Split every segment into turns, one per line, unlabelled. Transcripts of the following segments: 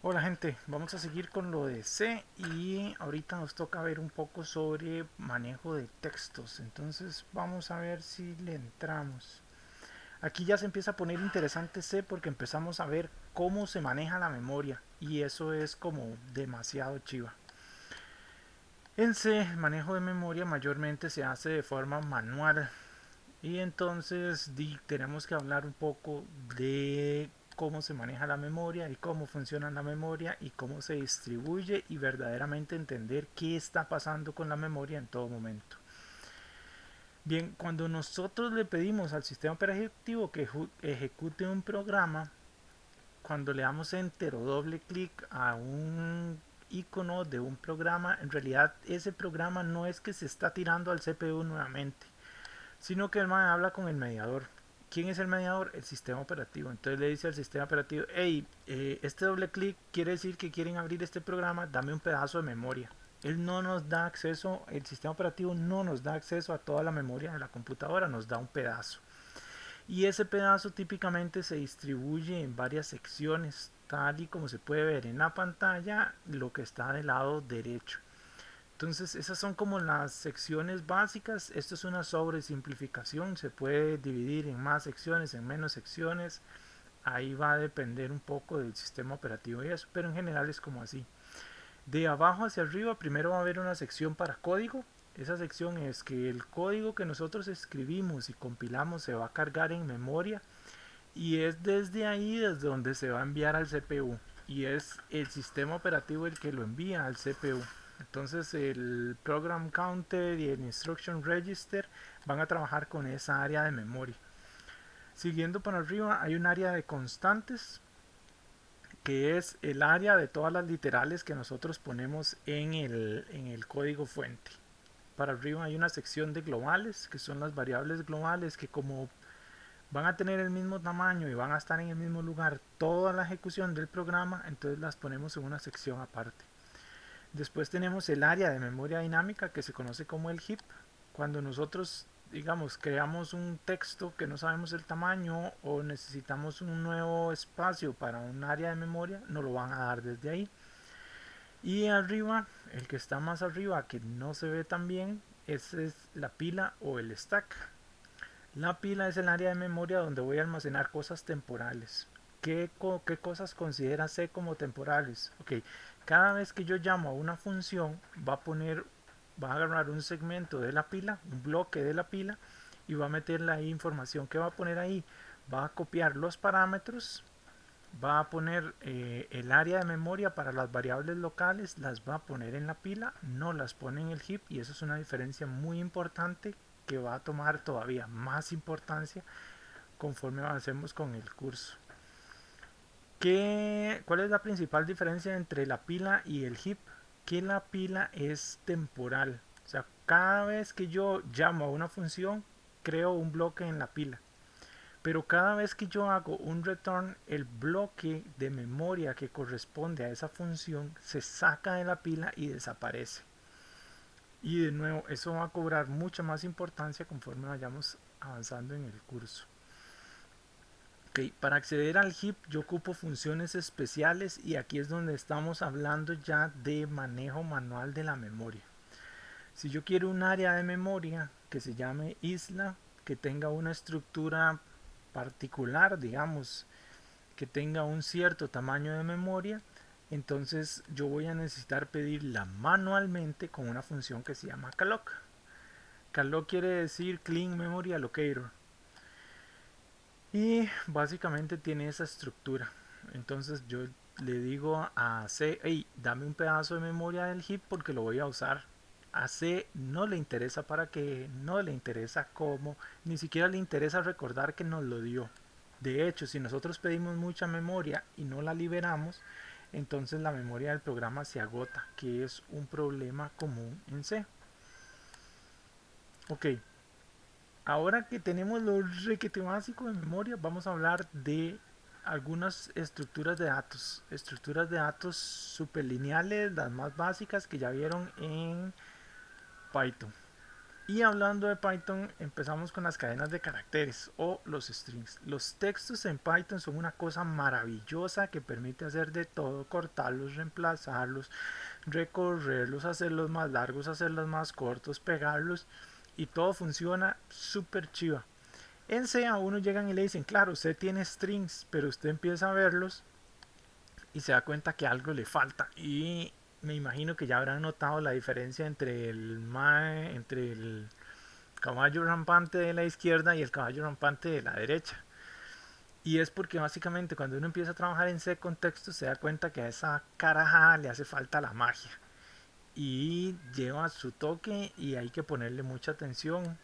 Hola gente, vamos a seguir con lo de C y ahorita nos toca ver un poco sobre manejo de textos. Entonces vamos a ver si le entramos. Aquí ya se empieza a poner interesante C porque empezamos a ver cómo se maneja la memoria y eso es como demasiado chiva. En C, el manejo de memoria mayormente se hace de forma manual y entonces tenemos que hablar un poco de cómo se maneja la memoria y cómo funciona la memoria y cómo se distribuye y verdaderamente entender qué está pasando con la memoria en todo momento. Bien, cuando nosotros le pedimos al sistema operativo que ejecute un programa, cuando le damos enter o doble clic a un icono de un programa, en realidad ese programa no es que se está tirando al CPU nuevamente, sino que el MAE habla con el mediador. ¿Quién es el mediador? El sistema operativo. Entonces le dice al sistema operativo, hey, este doble clic quiere decir que quieren abrir este programa, dame un pedazo de memoria. Él no nos da acceso, el sistema operativo no nos da acceso a toda la memoria de la computadora, nos da un pedazo. Y ese pedazo típicamente se distribuye en varias secciones, tal y como se puede ver en la pantalla, lo que está del lado derecho. Entonces esas son como las secciones básicas. Esto es una sobresimplificación. Se puede dividir en más secciones, en menos secciones. Ahí va a depender un poco del sistema operativo y eso, pero en general es como así. De abajo hacia arriba primero va a haber una sección para código. Esa sección es que el código que nosotros escribimos y compilamos se va a cargar en memoria y es desde ahí desde donde se va a enviar al CPU y es el sistema operativo el que lo envía al CPU. Entonces el program counter y el instruction register van a trabajar con esa área de memoria. Siguiendo para arriba hay un área de constantes que es el área de todas las literales que nosotros ponemos en el código fuente. Para arriba hay una sección de globales que son las variables globales que como van a tener el mismo tamaño y van a estar en el mismo lugar toda la ejecución del programa, entonces las ponemos en una sección aparte. Después tenemos el área de memoria dinámica que se conoce como el heap. Cuando nosotros, digamos, creamos un texto que no sabemos el tamaño o necesitamos un nuevo espacio para un área de memoria, nos lo van a dar desde ahí. Y arriba, el que está más arriba, que no se ve tan bien, esa es la pila o el stack. La pila es el área de memoria donde voy a almacenar cosas temporales. ¿Qué cosas considera C como temporales? Ok, cada vez que yo llamo a una función, va a agarrar un segmento de la pila, un bloque de la pila, y va a meterle ahí información. ¿Qué va a poner ahí? Va a copiar los parámetros, va a poner el área de memoria para las variables locales, las va a poner en la pila, no las pone en el heap y eso es una diferencia muy importante que va a tomar todavía más importancia conforme avancemos con el curso. ¿Cuál es la principal diferencia entre la pila y el heap? Que la pila es temporal, o sea, cada vez que yo llamo a una función, creo un bloque en la pila. Pero cada vez que yo hago un return, el bloque de memoria que corresponde a esa función se saca de la pila y desaparece. Y de nuevo, eso va a cobrar mucha más importancia conforme vayamos avanzando en el curso. Okay, para acceder al heap yo ocupo funciones especiales y aquí es donde estamos hablando ya de manejo manual de la memoria. Si yo quiero un área de memoria que se llame isla, que tenga una estructura particular, digamos, que tenga un cierto tamaño de memoria, entonces yo voy a necesitar pedirla manualmente con una función que se llama calloc. Calloc quiere decir Clean Memory Allocator y básicamente tiene esa estructura. Entonces yo le digo a C, hey, dame un pedazo de memoria del heap porque lo voy a usar. A C no le interesa para qué, no le interesa cómo, ni siquiera le interesa recordar que nos lo dio. De hecho, si nosotros pedimos mucha memoria y no la liberamos, entonces la memoria del programa se agota, que es un problema común en C. Ok, ahora que tenemos lo requete básico de memoria, vamos a hablar de algunas estructuras de datos. Estructuras de datos superlineales, las más básicas que ya vieron en Python. Y hablando de Python, empezamos con las cadenas de caracteres o los strings. Los textos en Python son una cosa maravillosa que permite hacer de todo: cortarlos, reemplazarlos, recorrerlos, hacerlos más largos, hacerlos más cortos, pegarlos, y todo funciona súper chiva. En C a uno llegan y le dicen, claro, usted tiene strings, pero usted empieza a verlos y se da cuenta que algo le falta. Y me imagino que ya habrán notado la diferencia entre el caballo rampante de la izquierda y el caballo rampante de la derecha. Y es porque básicamente cuando uno empieza a trabajar en C con texto se da cuenta que a esa caraja le hace falta la magia. Y lleva su toque y hay que ponerle mucha atención.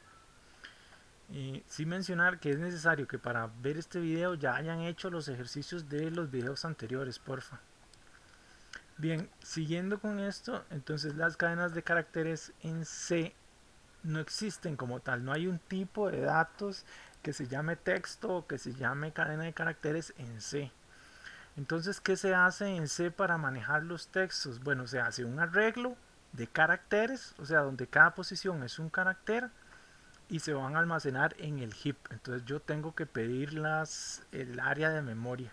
Sin mencionar que es necesario que para ver este video ya hayan hecho los ejercicios de los videos anteriores, porfa. Bien, siguiendo con esto, entonces las cadenas de caracteres en C no existen como tal. No hay un tipo de datos que se llame texto o que se llame cadena de caracteres en C. Entonces, ¿qué se hace en C para manejar los textos? Bueno, se hace un arreglo de caracteres, o sea, donde cada posición es un carácter y se van a almacenar en el heap. Entonces yo tengo que pedirlas el área de memoria.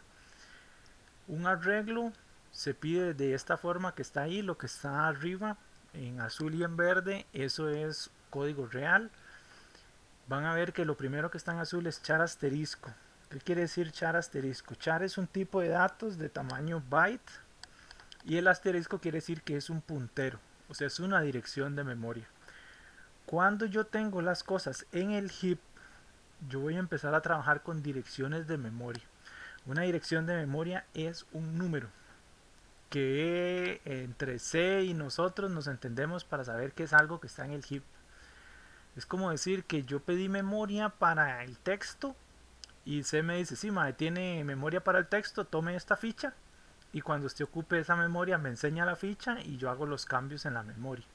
Un arreglo se pide de esta forma que está ahí, lo que está arriba en azul y en verde, eso es código real. Van a ver que lo primero que está en azul es char asterisco. ¿Qué quiere decir char asterisco? Char es un tipo de datos de tamaño byte y el asterisco quiere decir que es un puntero, o sea, es una dirección de memoria. Cuando yo tengo las cosas en el heap, yo voy a empezar a trabajar con direcciones de memoria. Una dirección de memoria es un número que entre C y nosotros nos entendemos para saber que es algo que está en el heap. Es como decir que yo pedí memoria para el texto y C me dice, sí, madre, tiene memoria para el texto, tome esta ficha, y cuando usted ocupe esa memoria me enseña la ficha y yo hago los cambios en la memoria.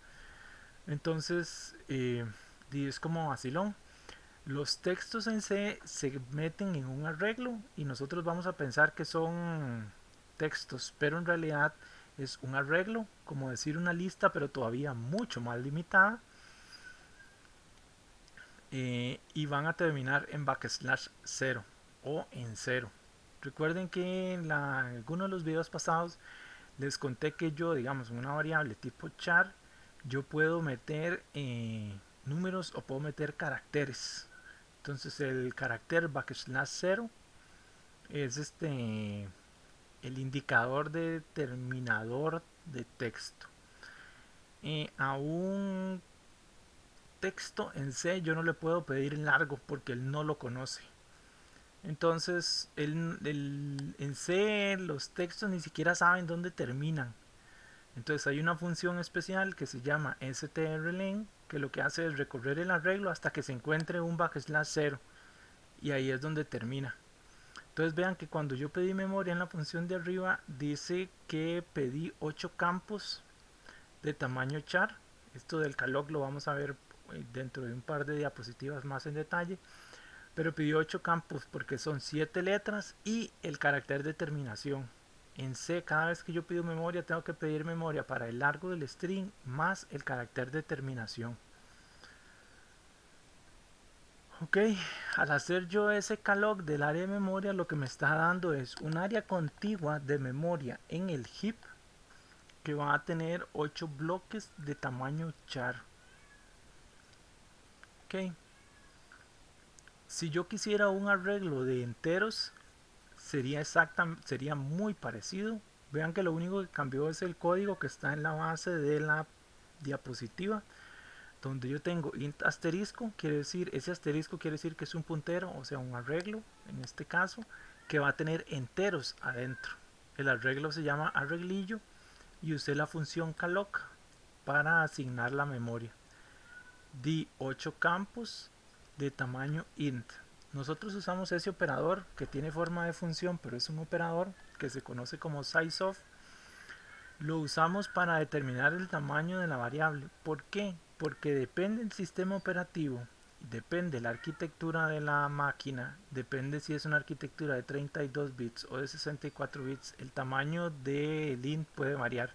Entonces, es como vacilón. Los textos en C se meten en un arreglo y nosotros vamos a pensar que son textos, pero en realidad es un arreglo, como decir una lista, pero todavía mucho más limitada. Y van a terminar en backslash 0 o en 0. Recuerden que en algunos de los videos pasados les conté que yo, digamos, en una variable tipo char, yo puedo meter números o puedo meter caracteres. Entonces el carácter backslash 0 es el indicador de terminador de texto. A un texto en C yo no le puedo pedir largo porque él no lo conoce. Entonces en C los textos ni siquiera saben dónde terminan. Entonces hay una función especial que se llama strlen, que lo que hace es recorrer el arreglo hasta que se encuentre un backslash 0 y ahí es donde termina. Entonces vean que cuando yo pedí memoria en la función de arriba dice que pedí 8 campos de tamaño char. Esto del calloc lo vamos a ver dentro de un par de diapositivas más en detalle, pero pidió 8 campos porque son 7 letras y el carácter de terminación. En C, cada vez que yo pido memoria tengo que pedir memoria para el largo del string más el carácter de terminación. Ok, al hacer yo ese calloc del área de memoria, lo que me está dando es un área contigua de memoria en el heap que va a tener 8 bloques de tamaño char. Ok, si yo quisiera un arreglo de enteros, sería muy parecido. Vean que lo único que cambió es el código que está en la base de la diapositiva, donde yo tengo int asterisco, ese asterisco quiere decir que es un puntero, o sea un arreglo en este caso, que va a tener enteros adentro. El arreglo se llama arreglillo y usé la función calloc para asignar la memoria. Di 8 campos de tamaño int. Nosotros usamos ese operador que tiene forma de función, pero es un operador que se conoce como sizeof. Lo usamos para determinar el tamaño de la variable. ¿Por qué? Porque depende del sistema operativo, depende la arquitectura de la máquina, depende si es una arquitectura de 32 bits o de 64 bits, el tamaño del int puede variar.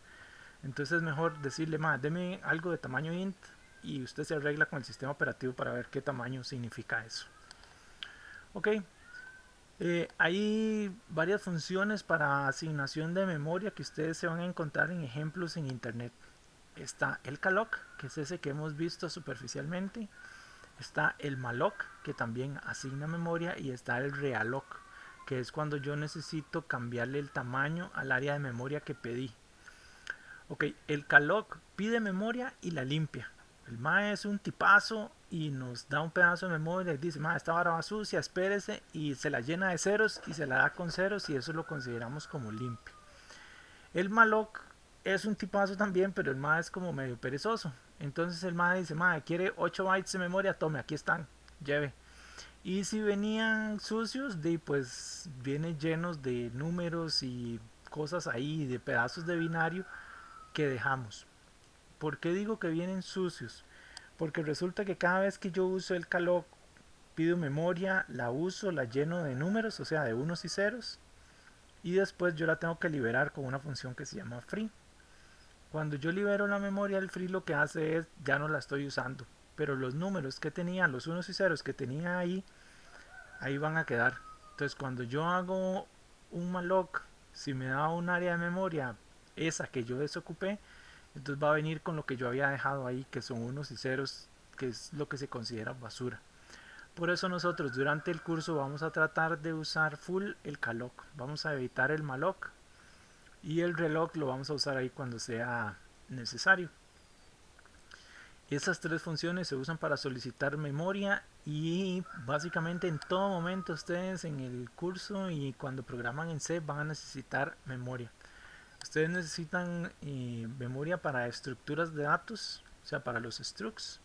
Entonces es mejor decirle, deme algo de tamaño int y usted se arregla con el sistema operativo para ver qué tamaño significa eso. Ok, hay varias funciones para asignación de memoria que ustedes se van a encontrar en ejemplos en internet. Está el calloc, que es ese que hemos visto superficialmente. Está el malloc, que también asigna memoria, y está el realloc, que es cuando yo necesito cambiarle el tamaño al área de memoria que pedí. Ok, el calloc pide memoria y la limpia. El MAE es un tipazo y nos da un pedazo de memoria y dice, MAE, esta vara va sucia, espérese, y se la llena de ceros y se la da con ceros, y eso lo consideramos como limpio. El malloc es un tipazo también, pero el MAE es como medio perezoso. Entonces el MAE dice, MAE, quiere 8 bytes de memoria, tome, aquí están, lleve. Y si venían sucios, pues vienen llenos de números y cosas ahí, de pedazos de binario que dejamos. ¿Por qué digo que vienen sucios? Porque resulta que cada vez que yo uso el calloc, pido memoria, la uso, la lleno de números, o sea, de unos y ceros, y después yo la tengo que liberar con una función que se llama free. Cuando yo libero la memoria, el free lo que hace es, ya no la estoy usando, pero los números que tenía, los unos y ceros que tenía ahí van a quedar. Entonces cuando yo hago un malloc, si me da un área de memoria, esa que yo desocupé, entonces va a venir con lo que yo había dejado ahí, que son unos y ceros, que es lo que se considera basura. Por eso nosotros durante el curso vamos a tratar de usar full el calloc. Vamos a evitar el malloc, y el reloj lo vamos a usar ahí cuando sea necesario. Esas tres funciones se usan para solicitar memoria, y básicamente en todo momento ustedes en el curso y cuando programan en C van a necesitar memoria. Ustedes necesitan memoria para estructuras de datos, o sea, para los structs,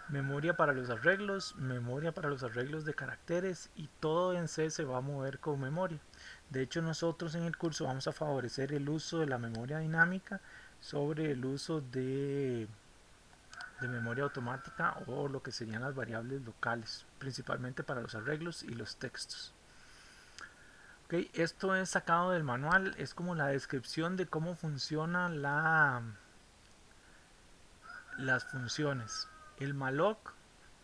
memoria para los arreglos, memoria para los arreglos de caracteres, y todo en C se va a mover con memoria. De hecho, nosotros en el curso vamos a favorecer el uso de la memoria dinámica sobre el uso de memoria automática, o lo que serían las variables locales, principalmente para los arreglos y los textos. Okay, esto es sacado del manual, es como la descripción de cómo funcionan las funciones. El malloc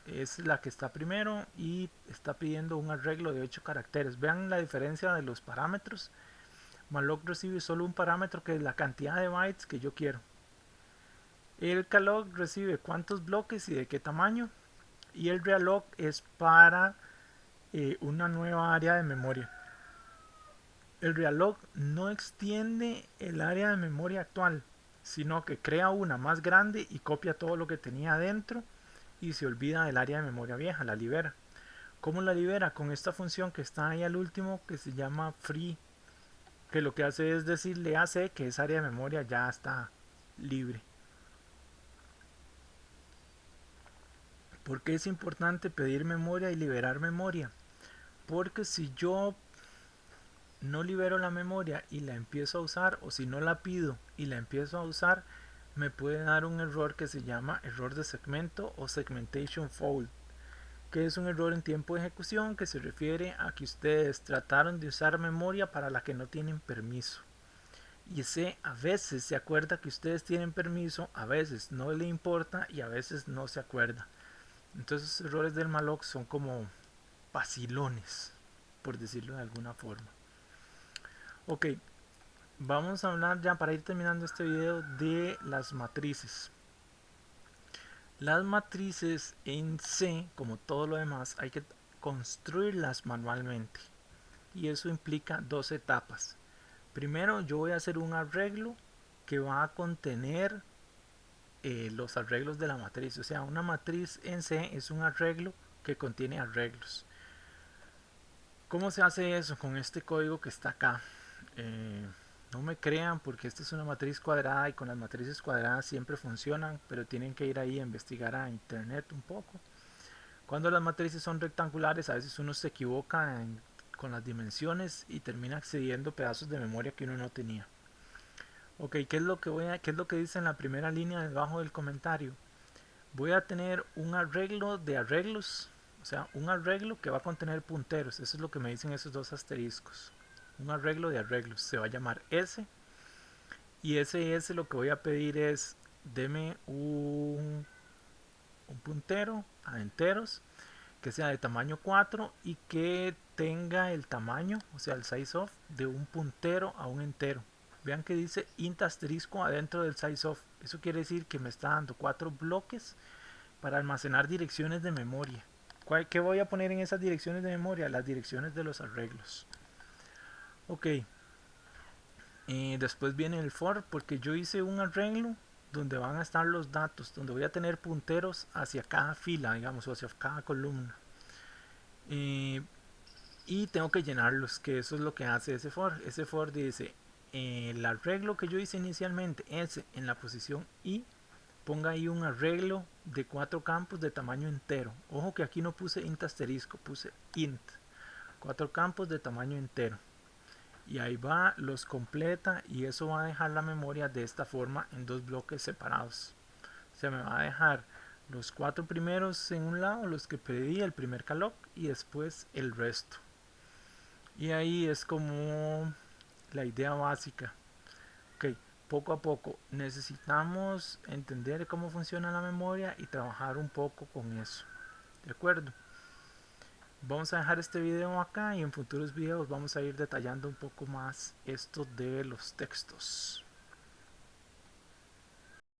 es la que está primero y está pidiendo un arreglo de 8 caracteres. Vean la diferencia de los parámetros. Malloc recibe solo un parámetro, que es la cantidad de bytes que yo quiero. El calloc recibe cuántos bloques y de qué tamaño. Y el realloc es para una nueva área de memoria. El realloc no extiende el área de memoria actual, sino que crea una más grande y copia todo lo que tenía adentro, y se olvida del área de memoria vieja, la libera. ¿Cómo la libera? Con esta función que está ahí al último, que se llama free, que lo que hace es decirle a C que esa área de memoria ya está libre. ¿Por qué es importante pedir memoria y liberar memoria? Porque si yo no libero la memoria y la empiezo a usar, o si no la pido y la empiezo a usar, me puede dar un error que se llama error de segmento o segmentation fault, que es un error en tiempo de ejecución, que se refiere a que ustedes trataron de usar memoria para la que no tienen permiso. Y C a veces se acuerda que ustedes tienen permiso, a veces no le importa y a veces no se acuerda. Entonces los errores del malloc son como vacilones, por decirlo de alguna forma. Ok, vamos a hablar ya para ir terminando este video de las matrices. Las matrices en C, como todo lo demás, hay que construirlas manualmente, y eso implica dos etapas. Primero yo voy a hacer un arreglo que va a contener los arreglos de la matriz. O sea, una matriz en C es un arreglo que contiene arreglos. ¿Cómo se hace eso? Con este código que está acá. No me crean, porque esta es una matriz cuadrada y con las matrices cuadradas siempre funcionan, pero tienen que ir ahí a investigar a internet un poco. Cuando las matrices son rectangulares, a veces uno se equivoca con las dimensiones y termina accediendo a pedazos de memoria que uno no tenía. Ok, ¿qué es lo que dice en la primera línea debajo del comentario? Voy a tener un arreglo de arreglos, o sea, un arreglo que va a contener punteros. Eso es lo que me dicen esos dos asteriscos. Un arreglo de arreglos, se va a llamar S, y ese S lo que voy a pedir es, deme un un puntero a enteros que sea de tamaño 4 y que tenga el tamaño, o sea el size of, de un puntero a un entero. Vean que dice int asterisco adentro del size of. Eso quiere decir que me está dando 4 bloques para almacenar direcciones de memoria. ¿Qué voy a poner en esas direcciones de memoria? Las direcciones de los arreglos. Ok. Después viene el for, porque yo hice un arreglo donde van a estar los datos, donde voy a tener punteros hacia cada fila, digamos, o hacia cada columna. Y tengo que llenarlos, que eso es lo que hace ese for. Ese for dice, el arreglo que yo hice inicialmente es en la posición I, ponga ahí un arreglo de 4 campos de tamaño entero. Ojo que aquí no puse int asterisco, puse int. 4 campos de tamaño entero. Y ahí va, los completa y eso va a dejar la memoria de esta forma en dos bloques separados. O sea, me va a dejar los 4 primeros en un lado, los que pedí, el primer calloc, y después el resto. Y ahí es como la idea básica. Ok, poco a poco necesitamos entender cómo funciona la memoria y trabajar un poco con eso. ¿De acuerdo? Vamos a dejar este video acá y en futuros videos vamos a ir detallando un poco más esto de los textos.